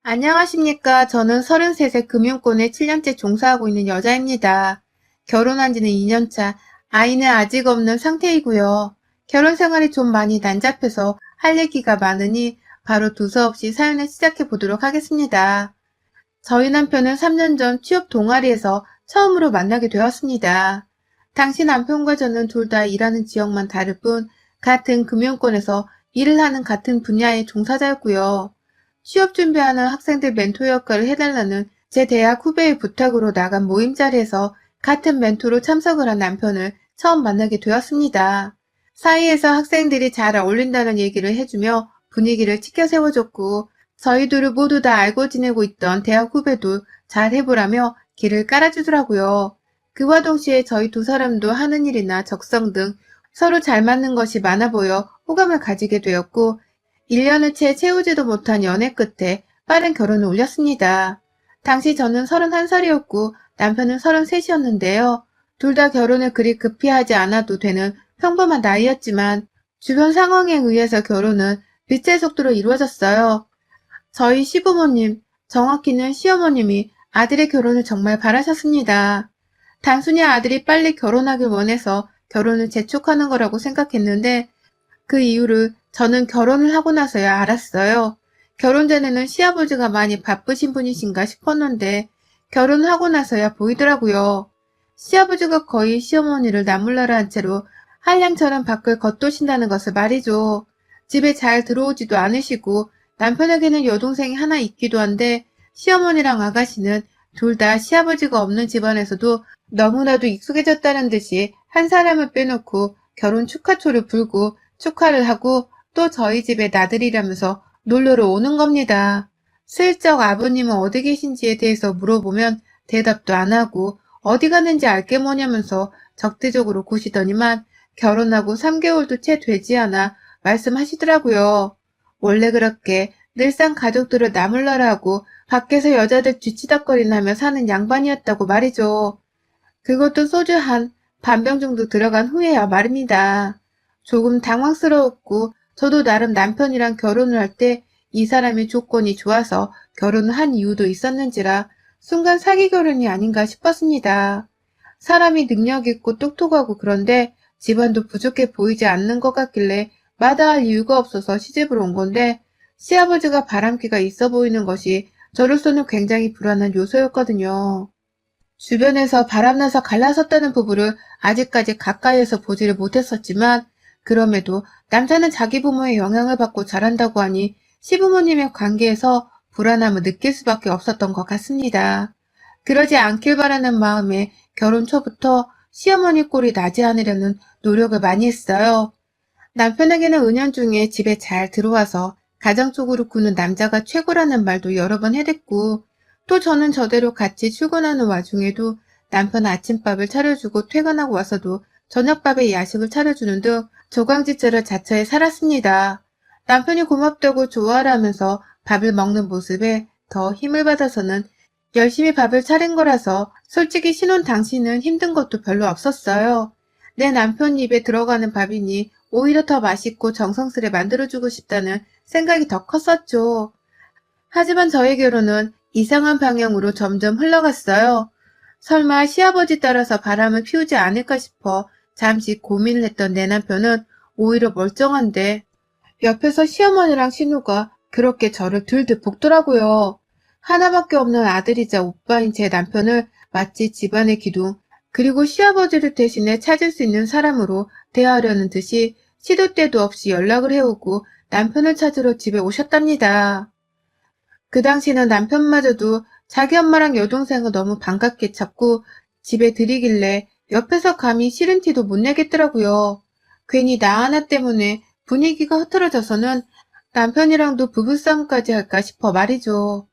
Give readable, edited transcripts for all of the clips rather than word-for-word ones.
안녕하십니까. 저는 33세 금융권에 7년째 종사하고 있는 여자입니다. 결혼한 지는 2년차, 아이는 아직 없는 상태이고요. 결혼 생활이 좀 많이 난잡해서 할 얘기가 많으니 바로 두서없이 사연을 시작해 보도록 하겠습니다. 저희 남편은 3년 전 취업 동아리에서 처음으로 만나게 되었습니다. 당시 남편과 저는 둘 다 일하는 지역만 다를 뿐 같은 금융권에서 일을 하는 같은 분야의 종사자였고요. 취업 준비하는 학생들 멘토 역할을 해달라는 제 대학 후배의 부탁으로 나간 모임 자리에서 같은 멘토로 참석을 한 남편을 처음 만나게 되었습니다. 사이에서 학생들이 잘 어울린다는 얘기를 해주며 분위기를 치켜 세워줬고 저희 둘을 모두 다 알고 지내고 있던 대학 후배도 잘 해보라며 길을 깔아주더라고요. 그와 동시에 저희 두 사람도 하는 일이나 적성 등 서로 잘 맞는 것이 많아 보여 호감을 가지게 되었고 1년을 채 채우지도 못한 연애 끝에 빠른 결혼을 올렸습니다. 당시 저는 31살이었고 남편은 33이었는데요. 둘 다 결혼을 그리 급히 하지 않아도 되는 평범한 나이였지만 주변 상황에 의해서 결혼은 빛의 속도로 이루어졌어요. 저희 시부모님, 정확히는 시어머님이 아들의 결혼을 정말 바라셨습니다. 단순히 아들이 빨리 결혼하길 원해서 결혼을 재촉하는 거라고 생각했는데 그 이유를 저는 결혼을 하고 나서야 알았어요. 결혼 전에는 시아버지가 많이 바쁘신 분이신가 싶었는데 결혼하고 나서야 보이더라고요. 시아버지가 거의 시어머니를 나몰라라 한 채로 한량처럼 밖을 겉도신다는 것을 말이죠. 집에 잘 들어오지도 않으시고 남편에게는 여동생이 하나 있기도 한데 시어머니랑 아가씨는 둘 다 시아버지가 없는 집안에서도 너무나도 익숙해졌다는 듯이 한 사람을 빼놓고 결혼 축하초를 불고 축하를 하고 또 저희 집에 나들이라면서 놀러를 오는 겁니다. 슬쩍 아버님은 어디 계신지에 대해서 물어보면 대답도 안 하고 어디 가는지 알게 뭐냐면서 적대적으로 구시더니만 결혼하고 3개월도 채 되지 않아 말씀하시더라고요. 원래 그렇게 늘상 가족들을 나몰라라 하고 밖에서 여자들 뒤치다꺼리나며 사는 양반이었다고 말이죠. 그것도 소주 한 반병 정도 들어간 후에야 말입니다. 조금 당황스러웠고 저도 나름 남편이랑 결혼을 할 때 이 사람의 조건이 좋아서 결혼을 한 이유도 있었는지라 순간 사기 결혼이 아닌가 싶었습니다. 사람이 능력 있고 똑똑하고 그런데 집안도 부족해 보이지 않는 것 같길래 마다할 이유가 없어서 시집을 온 건데 시아버지가 바람기가 있어 보이는 것이 저로서는 굉장히 불안한 요소였거든요. 주변에서 바람나서 갈라섰다는 부부를 아직까지 가까이에서 보지를 못했었지만 그럼에도 남자는 자기 부모의 영향을 받고 자란다고 하니 시부모님의 관계에서 불안함을 느낄 수밖에 없었던 것 같습니다. 그러지 않길 바라는 마음에 결혼 초부터 시어머니 꼴이 나지 않으려는 노력을 많이 했어요. 남편에게는 은연중에 집에 잘 들어와서 가정적으로 구는 남자가 최고라는 말도 여러 번 해댔고 또 저는 저대로 같이 출근하는 와중에도 남편 아침밥을 차려주고 퇴근하고 와서도 저녁밥에 야식을 차려주는 등 조강지처를 자처해 살았습니다. 남편이 고맙다고 좋아하라 하면서 밥을 먹는 모습에 더 힘을 받아서는 열심히 밥을 차린 거라서 솔직히 신혼 당시는 힘든 것도 별로 없었어요. 내 남편 입에 들어가는 밥이니 오히려 더 맛있고 정성스레 만들어주고 싶다는 생각이 더 컸었죠. 하지만 저의 결혼은 이상한 방향으로 점점 흘러갔어요. 설마 시아버지 따라서 바람을 피우지 않을까 싶어 잠시 고민을 했던 내 남편은 오히려 멀쩡한데 옆에서 시어머니랑 신우가 그렇게 저를 들들 볶더라고요. 하나밖에 없는 아들이자 오빠인 제 남편을 마치 집안의 기둥 그리고 시아버지를 대신해 찾을 수 있는 사람으로 대하려는 듯이 시도 때도 없이 연락을 해오고 남편을 찾으러 집에 오셨답니다. 그 당시는 남편마저도 자기 엄마랑 여동생을 너무 반갑게 찾고 집에 들이길래 옆에서 감히 싫은 티도 못 내겠더라고요. 괜히 나 하나 때문에 분위기가 흐트러져서는 남편이랑도 부부싸움까지 할까 싶어 말이죠.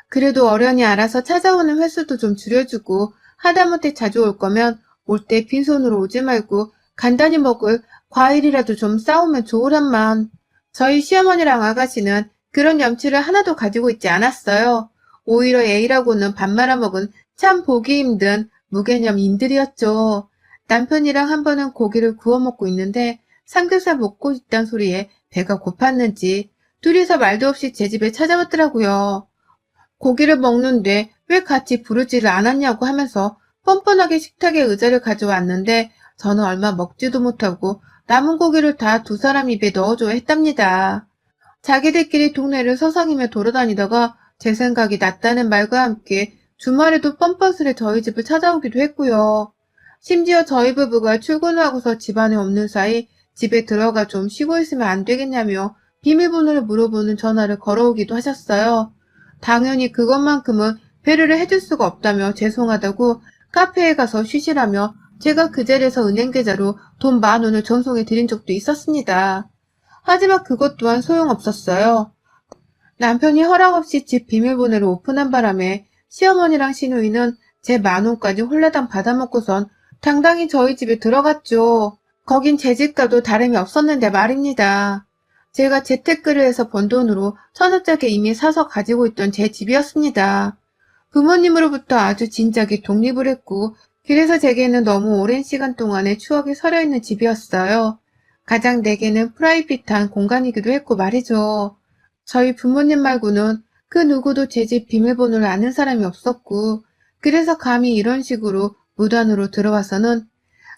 그래도 어련히 알아서 찾아오는 횟수도 좀 줄여주고 하다못해 자주 올 거면 올 때 빈손으로 오지 말고 간단히 먹을 과일이라도 좀 싸우면 좋으란만. 저희 시어머니랑 아가씨는 그런 염치를 하나도 가지고 있지 않았어요. 오히려 애이라고는 밥 말아먹은 참 보기 힘든 무개념인들이었죠. 남편이랑 한 번은 고기를 구워 먹고 있는데 삼겹살 먹고 있단 소리에 배가 고팠는지 둘이서 말도 없이 제 집에 찾아왔더라고요. 고기를 먹는데 왜 같이 부르지를 않았냐고 하면서 뻔뻔하게 식탁에 의자를 가져왔는데 저는 얼마 먹지도 못하고 남은 고기를 다 두 사람 입에 넣어줘야 했답니다. 자기들끼리 동네를 서성이며 돌아다니다가 제 생각이 났다는 말과 함께 주말에도 뻔뻔스레 저희 집을 찾아오기도 했고요. 심지어 저희 부부가 출근을 하고서 집안에 없는 사이 집에 들어가 좀 쉬고 있으면 안 되겠냐며 비밀번호를 물어보는 전화를 걸어오기도 하셨어요. 당연히 그것만큼은 배려를 해줄 수가 없다며 죄송하다고 카페에 가서 쉬시라며 제가 그 자리에서 은행 계좌로 돈 10,000원을 전송해 드린 적도 있었습니다. 하지만 그것 또한 소용없었어요. 남편이 허락 없이 집 비밀번호를 오픈한 바람에 시어머니랑 시누이는 제 10,000원까지 홀라당 받아먹고선 당당히 저희 집에 들어갔죠. 거긴 제 집과도 다름이 없었는데 말입니다. 제가 재테크를 해서 번 돈으로 1,000원짜리 이미 사서 가지고 있던 제 집이었습니다. 부모님으로부터 아주 진작에 독립을 했고 그래서 제게는 너무 오랜 시간 동안의 추억이 서려있는 집이었어요. 가장 내게는 프라이빗한 공간이기도 했고 말이죠. 저희 부모님 말고는 그 누구도 제 집 비밀번호를 아는 사람이 없었고 그래서 감히 이런 식으로 무단으로 들어와서는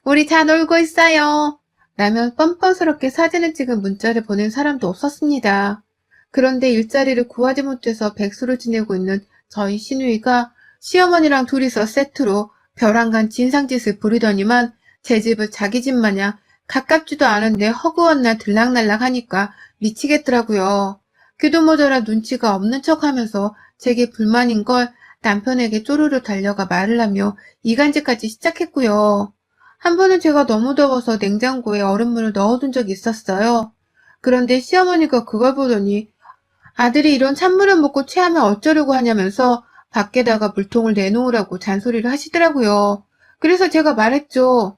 우리 다 놀고 있어요 라며 뻔뻔스럽게 사진을 찍은 문자를 보낸 사람도 없었습니다. 그런데 일자리를 구하지 못해서 백수로 지내고 있는 저희 시누이가 시어머니랑 둘이서 세트로 벼랑간 진상짓을 부리더니만 제 집을 자기 집 마냥 가깝지도 않은데 허구한 날 들락날락 하니까 미치겠더라고요. 귀도 모자라 눈치가 없는 척하면서 제게 불만인 걸 남편에게 쪼르르 달려가 말을 하며 이간질까지 시작했고요. 한 번은 제가 너무 더워서 냉장고에 얼음물을 넣어둔 적이 있었어요. 그런데 시어머니가 그걸 보더니 아들이 이런 찬물을 먹고 체하면 어쩌려고 하냐면서 밖에다가 물통을 내놓으라고 잔소리를 하시더라고요. 그래서 제가 말했죠.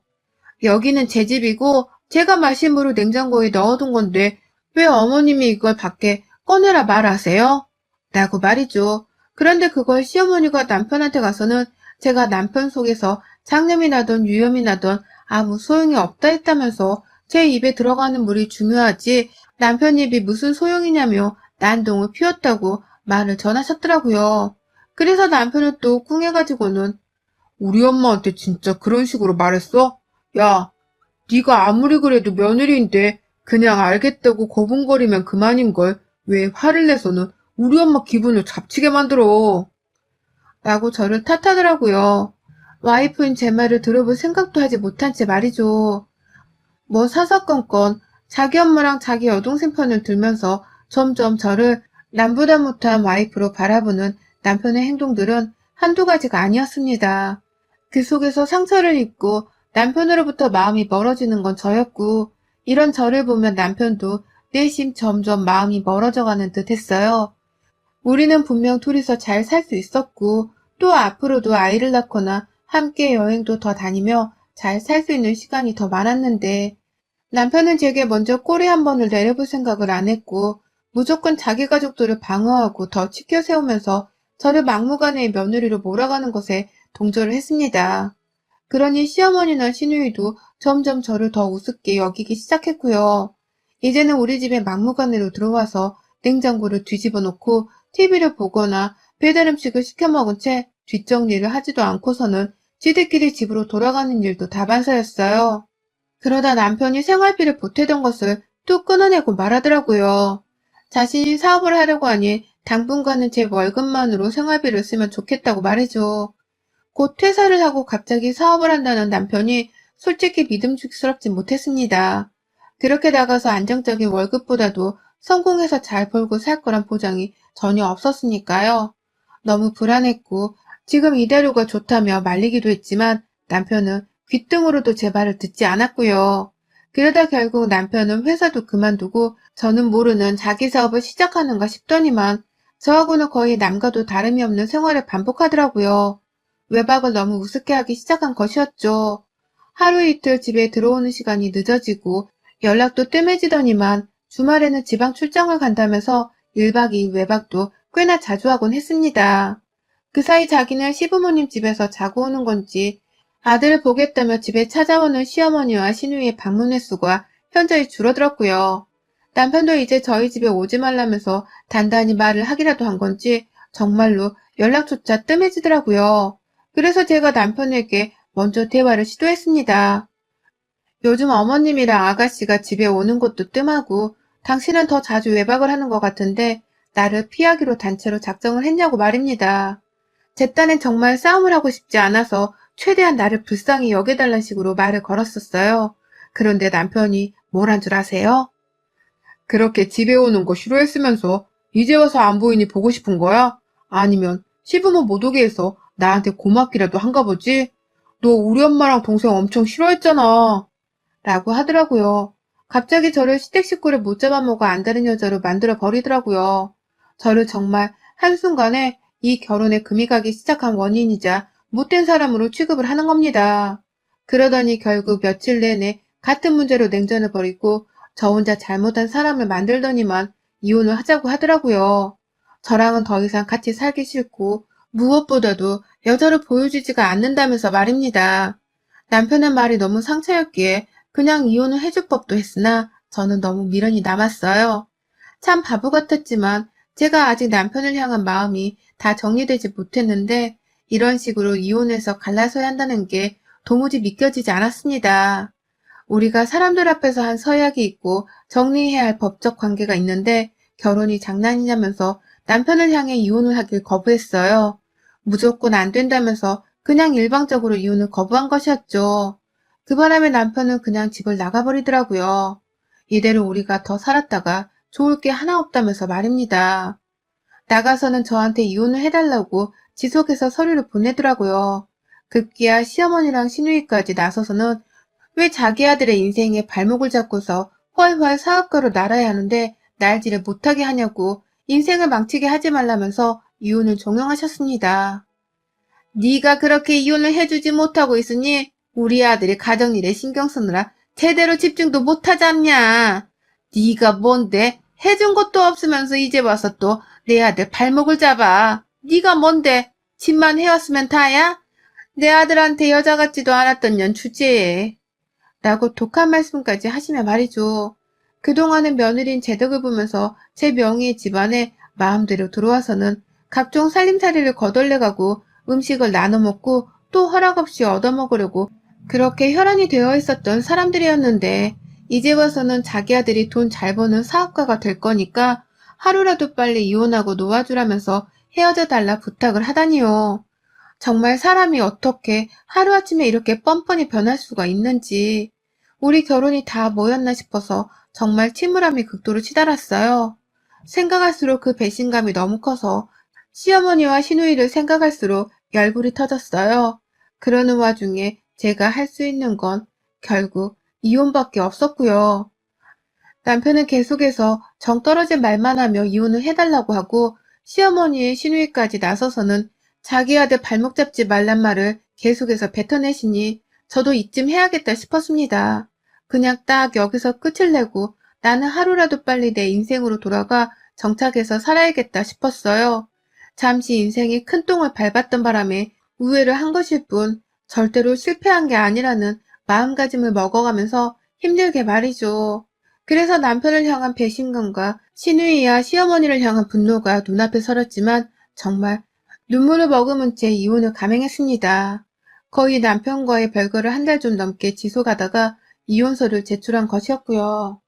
여기는 제 집이고 제가 마신 물을 냉장고에 넣어둔 건데 왜 어머님이 이걸 밖에 꺼내라 말하세요? 라고 말이죠. 그런데 그걸 시어머니가 남편한테 가서는 제가 남편 속에서 장염이 나던 유염이 나던 아무 소용이 없다 했다면서 제 입에 들어가는 물이 중요하지 남편 입이 무슨 소용이냐며 난동을 피웠다고 말을 전하셨더라고요. 그래서 남편은 또 꿍해가지고는 우리 엄마한테 진짜 그런 식으로 말했어? 야, 네가 아무리 그래도 며느리인데 그냥 알겠다고 거분거리면 그만인걸. 왜 화를 내서는 우리 엄마 기분을 잡치게 만들어. 라고 저를 탓하더라고요. 와이프인 제 말을 들어볼 생각도 하지 못한 채 말이죠. 뭐 사사건건 자기 엄마랑 자기 여동생 편을 들면서 점점 저를 남보다 못한 와이프로 바라보는 남편의 행동들은 한두 가지가 아니었습니다. 그 속에서 상처를 입고 남편으로부터 마음이 멀어지는 건 저였고 이런 저를 보면 남편도 내심 점점 마음이 멀어져가는 듯 했어요. 우리는 분명 둘이서 잘 살 수 있었고 또 앞으로도 아이를 낳거나 함께 여행도 더 다니며 잘 살 수 있는 시간이 더 많았는데 남편은 제게 먼저 꼬리 한 번을 내려볼 생각을 안 했고 무조건 자기 가족들을 방어하고 더 치켜 세우면서 저를 막무가내의 며느리로 몰아가는 것에 동조를 했습니다. 그러니 시어머니나 시누이도 점점 저를 더 우습게 여기기 시작했고요. 이제는 우리 집에 막무가내로 들어와서 냉장고를 뒤집어 놓고 TV를 보거나 배달 음식을 시켜 먹은 채 뒷정리를 하지도 않고서는 지들끼리 집으로 돌아가는 일도 다반사였어요. 그러다 남편이 생활비를 보태던 것을 뚝 끊어내고 말하더라고요. 자신이 사업을 하려고 하니 당분간은 제 월급만으로 생활비를 쓰면 좋겠다고 말해줘. 곧 퇴사를 하고 갑자기 사업을 한다는 남편이 솔직히 믿음직스럽지 못했습니다. 그렇게 나가서 안정적인 월급보다도 성공해서 잘 벌고 살 거란 보장이 전혀 없었으니까요. 너무 불안했고 지금 이대로가 좋다며 말리기도 했지만 남편은 귓등으로도 제 말을 듣지 않았고요. 그러다 결국 남편은 회사도 그만두고 저는 모르는 자기 사업을 시작하는가 싶더니만 저하고는 거의 남과도 다름이 없는 생활을 반복하더라고요. 외박을 너무 우습게 하기 시작한 것이었죠. 하루 이틀 집에 들어오는 시간이 늦어지고 연락도 뜸해지더니만 주말에는 지방 출장을 간다면서 1박 2일 외박도 꽤나 자주 하곤 했습니다. 그 사이 자기는 시부모님 집에서 자고 오는 건지 아들을 보겠다며 집에 찾아오는 시어머니와 시누이의 방문 횟수가 현저히 줄어들었고요. 남편도 이제 저희 집에 오지 말라면서 단단히 말을 하기라도 한 건지 정말로 연락조차 뜸해지더라고요. 그래서 제가 남편에게 먼저 대화를 시도했습니다. 요즘 어머님이랑 아가씨가 집에 오는 것도 뜸하고 당신은 더 자주 외박을 하는 것 같은데 나를 피하기로 단체로 작정을 했냐고 말입니다. 제 딴엔 정말 싸움을 하고 싶지 않아서 최대한 나를 불쌍히 여겨달라는 식으로 말을 걸었었어요. 그런데 남편이 뭘 한 줄 아세요? 그렇게 집에 오는 거 싫어했으면서 이제 와서 안 보이니 보고 싶은 거야? 아니면 시부모 못 오게 해서 나한테 고맙기라도 한가 보지? 너 우리 엄마랑 동생 엄청 싫어했잖아. 라고 하더라고요. 갑자기 저를 시댁 식구를 못 잡아먹어 안다는 여자로 만들어 버리더라고요. 저를 정말 한순간에 이 결혼에 금이 가기 시작한 원인이자 못된 사람으로 취급을 하는 겁니다. 그러더니 결국 며칠 내내 같은 문제로 냉전을 벌이고 저 혼자 잘못한 사람을 만들더니만 이혼을 하자고 하더라고요. 저랑은 더 이상 같이 살기 싫고 무엇보다도 여자로 보여주지가 않는다면서 말입니다. 남편의 말이 너무 상처였기에 그냥 이혼을 해줄 법도 했으나 저는 너무 미련이 남았어요. 참 바보 같았지만 제가 아직 남편을 향한 마음이 다 정리되지 못했는데 이런 식으로 이혼해서 갈라서야 한다는 게 도무지 믿겨지지 않았습니다. 우리가 사람들 앞에서 한 서약이 있고 정리해야 할 법적 관계가 있는데 결혼이 장난이냐면서 남편을 향해 이혼을 하길 거부했어요. 무조건 안 된다면서 그냥 일방적으로 이혼을 거부한 것이었죠. 그 바람에 남편은 그냥 집을 나가버리더라고요. 이대로 우리가 더 살았다가 좋을 게 하나 없다면서 말입니다. 나가서는 저한테 이혼을 해달라고 지속해서 서류를 보내더라고요. 급기야 시어머니랑 시누이까지 나서서는 왜 자기 아들의 인생에 발목을 잡고서 훨훨 사업가로 날아야 하는데 날지를 못하게 하냐고 인생을 망치게 하지 말라면서 이혼을 종용하셨습니다. 네가 그렇게 이혼을 해주지 못하고 있으니 우리 아들이 가정일에 신경 쓰느라 제대로 집중도 못하지 않냐. 네가 뭔데 해준 것도 없으면서 이제 와서 또 내 아들 발목을 잡아. 네가 뭔데 집만 해왔으면 다야? 내 아들한테 여자 같지도 않았던 년 주제에. 라고 독한 말씀까지 하시며 말이죠. 그동안은 며느리인 제 덕을 보면서 제 명의의 집안에 마음대로 들어와서는 각종 살림살이를 거덜내가고 음식을 나눠 먹고 또 허락 없이 얻어먹으려고 그렇게 혈안이 되어 있었던 사람들이었는데 이제 와서는 자기 아들이 돈 잘 버는 사업가가 될 거니까 하루라도 빨리 이혼하고 놓아주라면서 헤어져 달라 부탁을 하다니요. 정말 사람이 어떻게 하루아침에 이렇게 뻔뻔히 변할 수가 있는지 우리 결혼이 다 뭐였나 싶어서 정말 침울함이 극도로 치달았어요. 생각할수록 그 배신감이 너무 커서 시어머니와 시누이를 생각할수록 열불이 터졌어요. 그러는 와중에 제가 할 수 있는 건 결국 이혼밖에 없었고요. 남편은 계속해서 정 떨어진 말만 하며 이혼을 해달라고 하고 시어머니의 시누이까지 나서서는 자기 아들 발목 잡지 말란 말을 계속해서 뱉어내시니 저도 이쯤 해야겠다 싶었습니다. 그냥 딱 여기서 끝을 내고 나는 하루라도 빨리 내 인생으로 돌아가 정착해서 살아야겠다 싶었어요. 잠시 인생이 큰 똥을 밟았던 바람에 우회를 한 것일 뿐 절대로 실패한 게 아니라는 마음가짐을 먹어가면서 힘들게 말이죠. 그래서 남편을 향한 배신감과 시누이와 시어머니를 향한 분노가 눈앞에 서렸지만 정말 눈물을 머금은 채 이혼을 감행했습니다. 거의 남편과의 별거를 한 달 좀 넘게 지속하다가 이혼서를 제출한 것이었고요.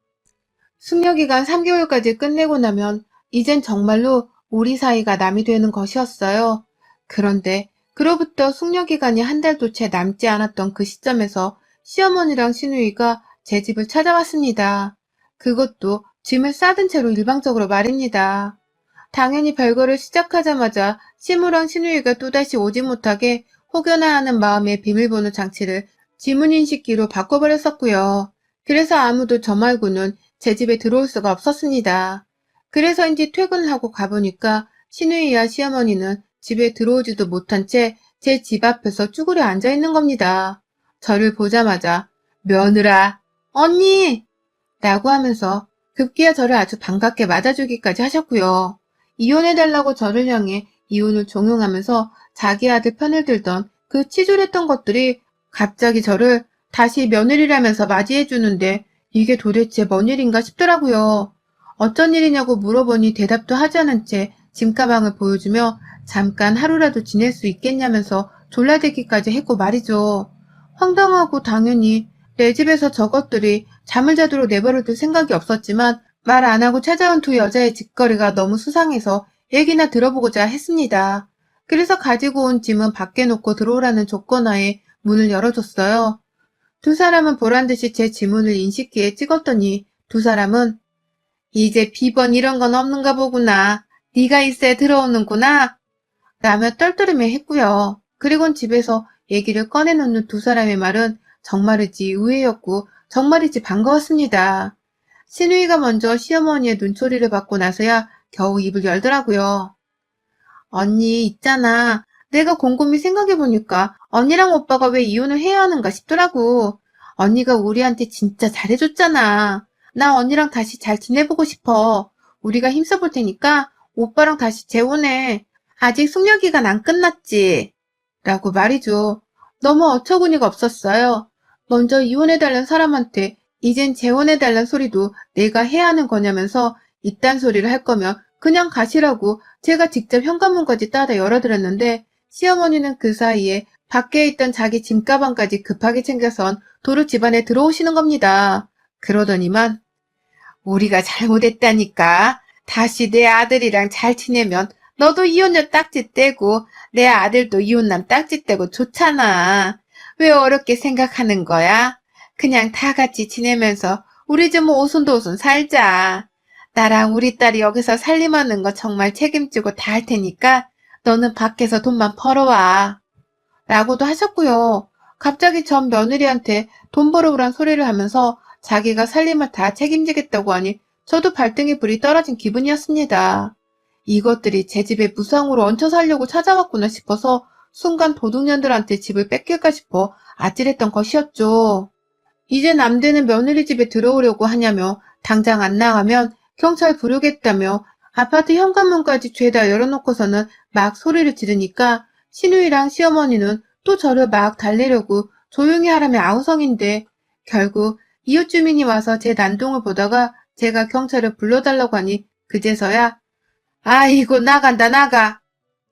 숙려기간 3개월까지 끝내고 나면 이젠 정말로 우리 사이가 남이 되는 것이었어요. 그런데 그로부터 숙려기간이 한 달도 채 남지 않았던 그 시점에서 시어머니랑 시누이가 제 집을 찾아왔습니다. 그것도 짐을 싸든 채로 일방적으로 말입니다. 당연히 별거를 시작하자마자 시무랑 시누이가 또다시 오지 못하게 혹여나하는 마음에 비밀번호 장치를 지문인식기로 바꿔버렸었고요. 그래서 아무도 저 말고는 제 집에 들어올 수가 없었습니다. 그래서인지 퇴근을 하고 가보니까 시누이와 시어머니는 집에 들어오지도 못한 채 제 집 앞에서 쭈그려 앉아있는 겁니다. 저를 보자마자 며느라, 언니! 라고 하면서 급기야 저를 아주 반갑게 맞아주기까지 하셨고요. 이혼해달라고 저를 향해 이혼을 종용하면서 자기 아들 편을 들던 그 치졸했던 것들이 갑자기 저를 다시 며느리라면서 맞이해주는데 이게 도대체 뭔 일인가 싶더라고요. 어쩐 일이냐고 물어보니 대답도 하지 않은 채 짐가방을 보여주며 잠깐 하루라도 지낼 수 있겠냐면서 졸라대기까지 했고 말이죠. 황당하고 당연히 내 집에서 저것들이 잠을 자도록 내버려둘 생각이 없었지만 말 안 하고 찾아온 두 여자의 짓거리가 너무 수상해서 얘기나 들어보고자 했습니다. 그래서 가지고 온 짐은 밖에 놓고 들어오라는 조건하에 문을 열어줬어요. 두 사람은 보란듯이 제 지문을 인식기에 찍었더니 두 사람은 이제 비번 이런 건 없는가 보구나. 네가 있어야 들어오는구나. 라며 떨떠름해 했고요. 그리곤 집에서 얘기를 꺼내놓는 두 사람의 말은 정말이지 의외였고 정말이지 반가웠습니다. 신우이가 먼저 시어머니의 눈초리를 받고 나서야 겨우 입을 열더라고요. 언니 있잖아. 내가 곰곰이 생각해보니까 언니랑 오빠가 왜 이혼을 해야 하는가 싶더라고. 언니가 우리한테 진짜 잘해줬잖아. 나 언니랑 다시 잘 지내보고 싶어. 우리가 힘써볼 테니까 오빠랑 다시 재혼해. 아직 숙려 기간 안 끝났지. 라고 말이죠. 너무 어처구니가 없었어요. 먼저 이혼해달란 사람한테 이젠 재혼해달란 소리도 내가 해야 하는 거냐면서 이딴 소리를 할 거면 그냥 가시라고 제가 직접 현관문까지 따다 열어드렸는데 시어머니는 그 사이에 밖에 있던 자기 짐가방까지 급하게 챙겨선 도로 집안에 들어오시는 겁니다. 그러더니만 우리가 잘못했다니까. 다시 내 아들이랑 잘 지내면 너도 이혼녀 딱지 떼고 내 아들도 이혼남 딱지 떼고 좋잖아. 왜 어렵게 생각하는 거야? 그냥 다 같이 지내면서 우리 좀 오순도순 살자. 나랑 우리 딸이 여기서 살림하는 거 정말 책임지고 다 할 테니까 너는 밖에서 돈만 벌어와. 라고도 하셨고요. 갑자기 전 며느리한테 돈 벌어오란 소리를 하면서 자기가 살림을 다 책임지겠다고 하니 저도 발등에 불이 떨어진 기분이었습니다. 이것들이 제 집에 무상으로 얹혀 살려고 찾아왔구나 싶어서 순간 도둑년들한테 집을 뺏길까 싶어 아찔했던 것이었죠. 이제 남대는 며느리 집에 들어오려고 하냐며 당장 안 나가면 경찰 부르겠다며 아파트 현관문까지 죄다 열어놓고서는 막 소리를 지르니까 시누이랑 시어머니는 또 저를 막 달래려고 조용히 하라며 아우성인데 결국 이웃 주민이 와서 제 난동을 보다가 제가 경찰을 불러달라고 하니 그제서야 아이고 나간다 나가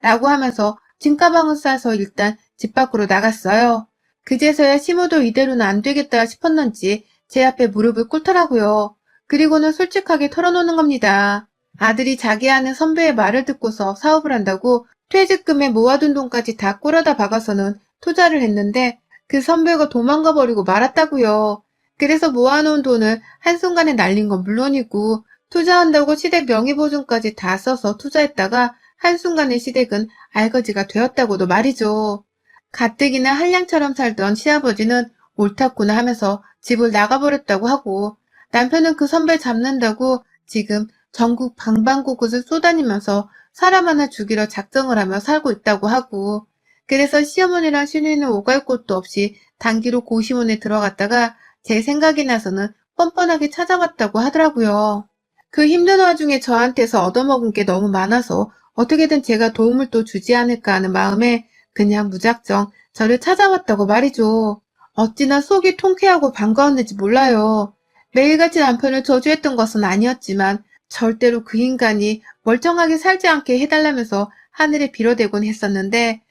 라고 하면서 짐가방을 싸서 일단 집 밖으로 나갔어요. 그제서야 시모도 이대로는 안 되겠다 싶었는지 제 앞에 무릎을 꿇더라고요. 그리고는 솔직하게 털어놓는 겁니다. 아들이 자기 아는 선배의 말을 듣고서 사업을 한다고 퇴직금에 모아둔 돈까지 다 꿇어다 박아서는 투자를 했는데 그 선배가 도망가 버리고 말았다고요. 그래서 모아놓은 돈을 한순간에 날린 건 물론이고 투자한다고 시댁 명의보증까지 다 써서 투자했다가 한순간에 시댁은 알거지가 되었다고도 말이죠. 가뜩이나 한량처럼 살던 시아버지는 옳았구나 하면서 집을 나가버렸다고 하고 남편은 그 선배 잡는다고 지금 전국 방방곳곳을 쏘다니면서 사람 하나 죽이러 작정을 하며 살고 있다고 하고 그래서 시어머니랑 시누이는 오갈 곳도 없이 단기로 고시원에 들어갔다가 제 생각이 나서는 뻔뻔하게 찾아왔다고 하더라고요. 그 힘든 와중에 저한테서 얻어먹은 게 너무 많아서 어떻게든 제가 도움을 또 주지 않을까 하는 마음에 그냥 무작정 저를 찾아왔다고 말이죠. 어찌나 속이 통쾌하고 반가웠는지 몰라요. 매일같이 남편을 저주했던 것은 아니었지만 절대로 그 인간이 멀쩡하게 살지 않게 해달라면서 하늘에 빌어대곤 했었는데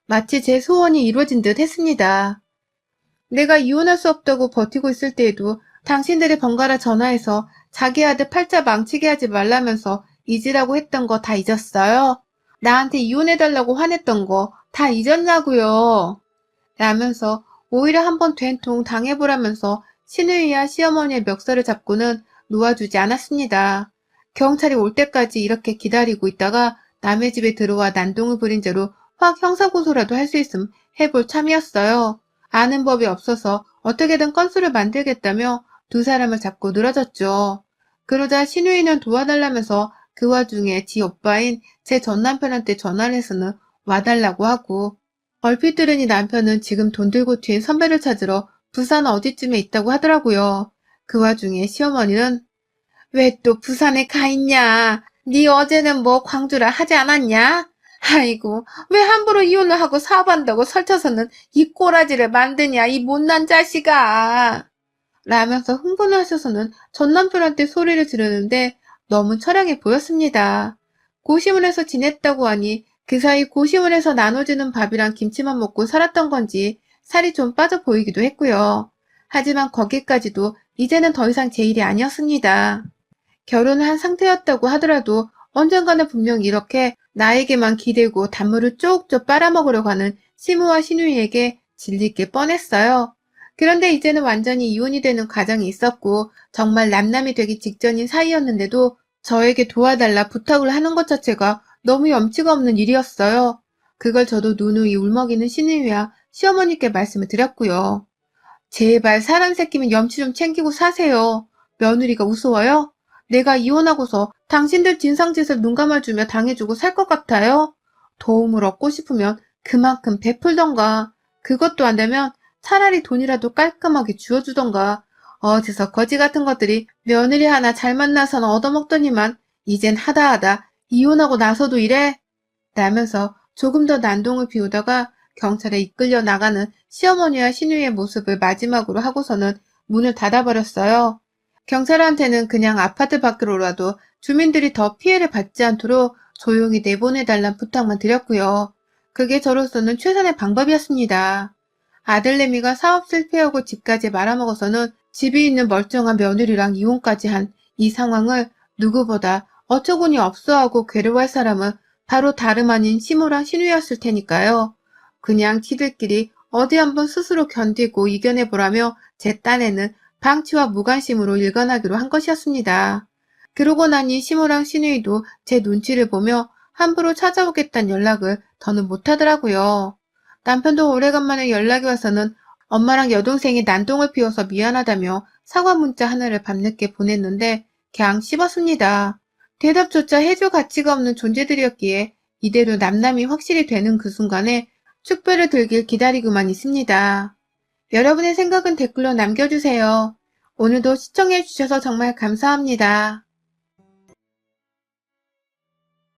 마치 제 소원이 이루어진 듯 했습니다. 내가 이혼할 수 없다고 버티고 있을 때에도 당신들이 번갈아 전화해서 자기 아들 팔자 망치게 하지 말라면서 잊으라고 했던 거 다 잊었어요? 나한테 이혼해달라고 화냈던 거 다 잊었냐고요? 라면서 오히려 한번 된통 당해보라면서 시누이와 시어머니의 멱살을 잡고는 놓아주지 않았습니다. 경찰이 올 때까지 이렇게 기다리고 있다가 남의 집에 들어와 난동을 부린 죄로 확 형사고소라도 할 수 있음 해볼 참이었어요. 아는 법이 없어서 어떻게든 건수를 만들겠다며 두 사람을 잡고 늘어졌죠. 그러자 시누이는 도와달라면서 그 와중에 지 오빠인 제 전남편한테 전화를 해서는 와달라고 하고 얼핏 들으니 남편은 지금 돈 들고 튄 선배를 찾으러 부산 어디쯤에 있다고 하더라고요. 그 와중에 시어머니는 왜 또 부산에 가 있냐? 네 어제는 뭐 광주라 하지 않았냐? 아이고 왜 함부로 이혼을 하고 사업한다고 설쳐서는 이 꼬라지를 만드냐 이 못난 자식아. 라면서 흥분하셔서는 전 남편한테 소리를 지르는데 너무 처량해 보였습니다. 고시원에서 지냈다고 하니 그 사이 고시원에서 나눠주는 밥이랑 김치만 먹고 살았던 건지 살이 좀 빠져 보이기도 했고요. 하지만 거기까지도 이제는 더 이상 제 일이 아니었습니다. 결혼을 한 상태였다고 하더라도 언젠가는 분명 이렇게 나에게만 기대고 단물을 쪽쪽 빨아먹으려고 하는 시무와 신우이에게 질릴 게 뻔했어요. 그런데 이제는 완전히 이혼이 되는 과정이 있었고 정말 남남이 되기 직전인 사이였는데도 저에게 도와달라 부탁을 하는 것 자체가 너무 염치가 없는 일이었어요. 그걸 저도 누누이 울먹이는 신우이와 시어머니께 말씀을 드렸고요. 제발 사람 새끼면 염치 좀 챙기고 사세요. 며느리가 우스워요? 내가 이혼하고서 당신들 진상짓을 눈 감아주며 당해주고 살 것 같아요? 도움을 얻고 싶으면 그만큼 베풀던가. 그것도 안 되면 차라리 돈이라도 깔끔하게 주어주던가. 어디서 거지 같은 것들이 며느리 하나 잘 만나서는 얻어먹더니만 이젠 하다하다 이혼하고 나서도 이래? 라면서 조금 더 난동을 피우다가 경찰에 이끌려 나가는 시어머니와 시누이의 모습을 마지막으로 하고서는 문을 닫아버렸어요. 경찰한테는 그냥 아파트 밖으로라도 주민들이 더 피해를 받지 않도록 조용히 내보내달란 부탁만 드렸고요. 그게 저로서는 최선의 방법이었습니다. 아들내미가 사업 실패하고 집까지 말아먹어서는 집이 있는 멀쩡한 며느리랑 이혼까지 한 이 상황을 누구보다 어처구니 없어하고 괴로워할 사람은 바로 다름 아닌 시모랑 신우였을 테니까요. 그냥 지들끼리 어디 한번 스스로 견디고 이겨내보라며 제 딴에는 방치와 무관심으로 일관하기로 한 것이었습니다. 그러고 나니 시모랑 신우이도 제 눈치를 보며 함부로 찾아오겠다는 연락을 더는 못하더라고요. 남편도 오래간만에 연락이 와서는 엄마랑 여동생이 난동을 피워서 미안하다며 사과 문자 하나를 밤늦게 보냈는데 그냥 씹었습니다. 대답조차 해줄 가치가 없는 존재들이었기에 이대로 남남이 확실히 되는 그 순간에 축배를 들길 기다리고만 있습니다. 여러분의 생각은 댓글로 남겨주세요. 오늘도 시청해주셔서 정말 감사합니다.